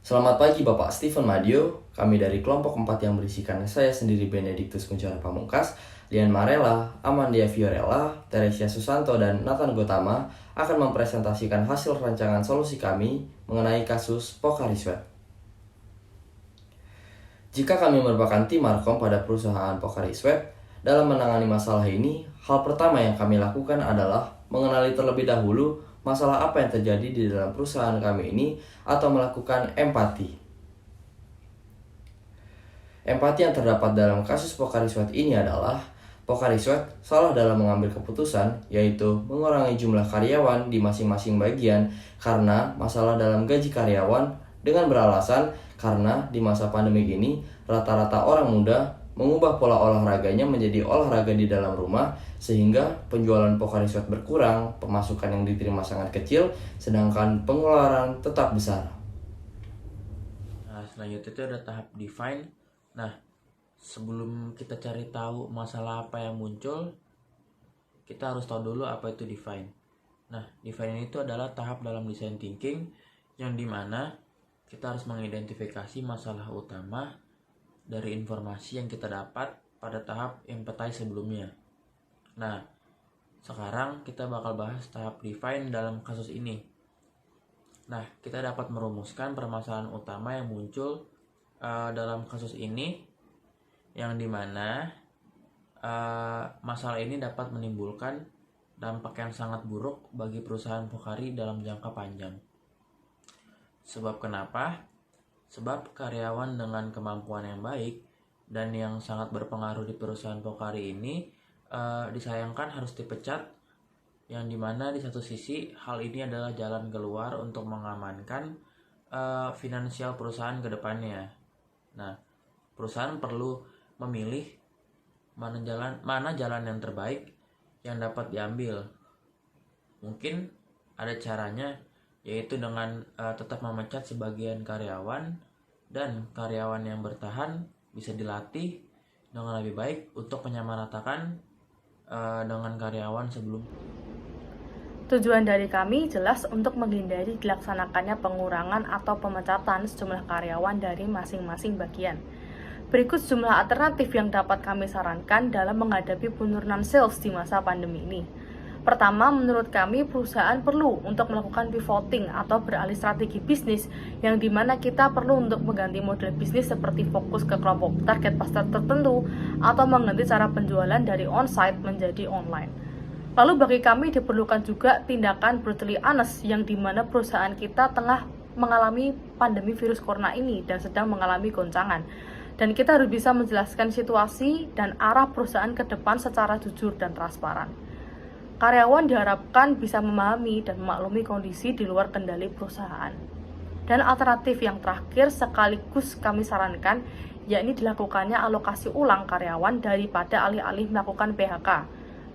Selamat pagi Bapak Steven Madio, kami dari kelompok 4 yang berisikan saya sendiri Benediktus Kunchara Pamungkas, Lian Marella, Amandia Fiorella, Teresia Susanto, dan Nathan Gotama akan mempresentasikan hasil rancangan solusi kami mengenai kasus Pocari Sweat. Jika kami merupakan tim Markom pada perusahaan Pocari Sweat, dalam menangani masalah ini, hal pertama yang kami lakukan adalah mengenali terlebih dahulu masalah apa yang terjadi di dalam perusahaan kami ini atau melakukan empati. Empati yang terdapat dalam kasus Pocari Sweat ini adalah Pocari Sweat salah dalam mengambil keputusan, yaitu mengurangi jumlah karyawan di masing-masing bagian karena masalah dalam gaji karyawan dengan beralasan karena di masa pandemi ini rata-rata orang muda mengubah pola olahraganya menjadi olahraga di dalam rumah sehingga penjualan Pocari Sweat berkurang, pemasukan yang diterima sangat kecil, sedangkan pengeluaran tetap besar. Nah, selanjutnya itu ada tahap define. Nah, sebelum kita cari tahu masalah apa yang muncul, kita harus tahu dulu apa itu define. Nah, define itu adalah tahap dalam design thinking yang dimana kita harus mengidentifikasi masalah utama dari informasi yang kita dapat pada tahap empathize sebelumnya. Nah, sekarang kita bakal bahas tahap define dalam kasus ini. Nah, kita dapat merumuskan permasalahan utama yang muncul dalam kasus ini, yang dimana masalah ini dapat menimbulkan dampak yang sangat buruk bagi perusahaan Pocari dalam jangka panjang. Sebab kenapa? Sebab karyawan dengan kemampuan yang baik dan yang sangat berpengaruh di perusahaan Pocari ini disayangkan harus dipecat, yang dimana di satu sisi hal ini adalah jalan keluar untuk mengamankan finansial perusahaan ke depannya. Nah, perusahaan perlu memilih mana jalan yang terbaik yang dapat diambil. Mungkin ada caranya, yaitu dengan tetap memecat sebagian karyawan, dan karyawan yang bertahan bisa dilatih dengan lebih baik untuk menyamaratakan dengan karyawan sebelum. Tujuan dari kami jelas untuk menghindari dilaksanakannya pengurangan atau pemecatan sejumlah karyawan dari masing-masing bagian. Berikut sejumlah alternatif yang dapat kami sarankan dalam menghadapi penurunan sales di masa pandemi ini. Pertama, menurut kami perusahaan perlu untuk melakukan pivoting atau beralih strategi bisnis, yang dimana kita perlu untuk mengganti model bisnis seperti fokus ke kelompok target pasar tertentu atau mengganti cara penjualan dari on-site menjadi online. Lalu bagi kami diperlukan juga tindakan brutally honest, yang dimana perusahaan kita tengah mengalami pandemi virus corona ini dan sedang mengalami goncangan. Dan kita harus bisa menjelaskan situasi dan arah perusahaan ke depan secara jujur dan transparan. Karyawan diharapkan bisa memahami dan memaklumi kondisi di luar kendali perusahaan. Dan alternatif yang terakhir sekaligus kami sarankan, yakni dilakukannya alokasi ulang karyawan daripada alih-alih melakukan PHK.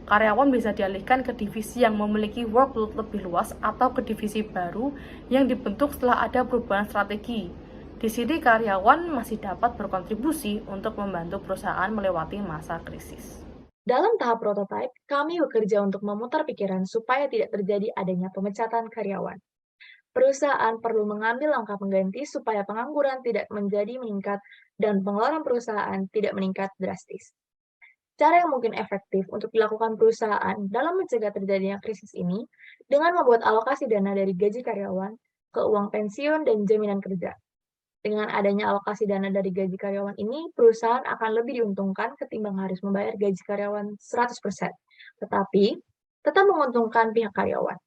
Karyawan bisa dialihkan ke divisi yang memiliki workload lebih luas atau ke divisi baru yang dibentuk setelah ada perubahan strategi. Di sini karyawan masih dapat berkontribusi untuk membantu perusahaan melewati masa krisis. Dalam tahap prototipe, kami bekerja untuk memutar pikiran supaya tidak terjadi adanya pemecatan karyawan. Perusahaan perlu mengambil langkah pengganti supaya pengangguran tidak menjadi meningkat dan pengeluaran perusahaan tidak meningkat drastis. Cara yang mungkin efektif untuk dilakukan perusahaan dalam mencegah terjadinya krisis ini dengan membuat alokasi dana dari gaji karyawan ke uang pensiun dan jaminan kerja. Dengan adanya alokasi dana dari gaji karyawan ini, perusahaan akan lebih diuntungkan ketimbang harus membayar gaji karyawan 100%, tetapi tetap menguntungkan pihak karyawan.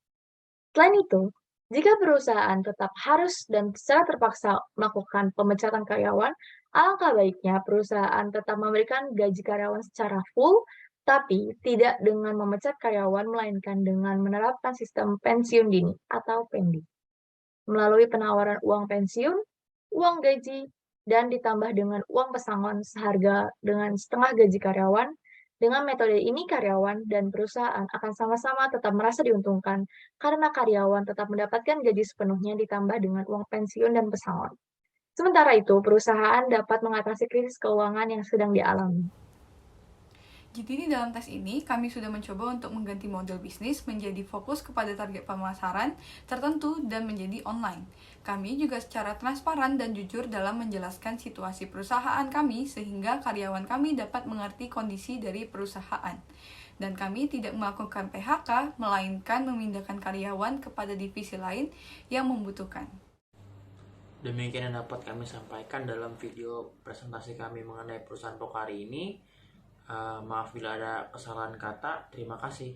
Selain itu, jika perusahaan tetap harus dan secara terpaksa melakukan pemecatan karyawan, alangkah baiknya perusahaan tetap memberikan gaji karyawan secara full, tapi tidak dengan memecat karyawan, melainkan dengan menerapkan sistem pensiun dini atau PENDI. Melalui penawaran uang pensiun, uang gaji, dan ditambah dengan uang pesangon seharga dengan setengah gaji karyawan. Dengan metode ini, karyawan dan perusahaan akan sama-sama tetap merasa diuntungkan karena karyawan tetap mendapatkan gaji sepenuhnya ditambah dengan uang pensiun dan pesangon. Sementara itu, perusahaan dapat mengatasi krisis keuangan yang sedang dialami. Jadi di dalam tes ini, kami sudah mencoba untuk mengganti model bisnis menjadi fokus kepada target pemasaran tertentu dan menjadi online. Kami juga secara transparan dan jujur dalam menjelaskan situasi perusahaan kami sehingga karyawan kami dapat mengerti kondisi dari perusahaan. Dan kami tidak melakukan PHK, melainkan memindahkan karyawan kepada divisi lain yang membutuhkan. Demikian yang dapat kami sampaikan dalam video presentasi kami mengenai perusahaan Pocari ini. Maaf bila ada kesalahan kata. Terima kasih.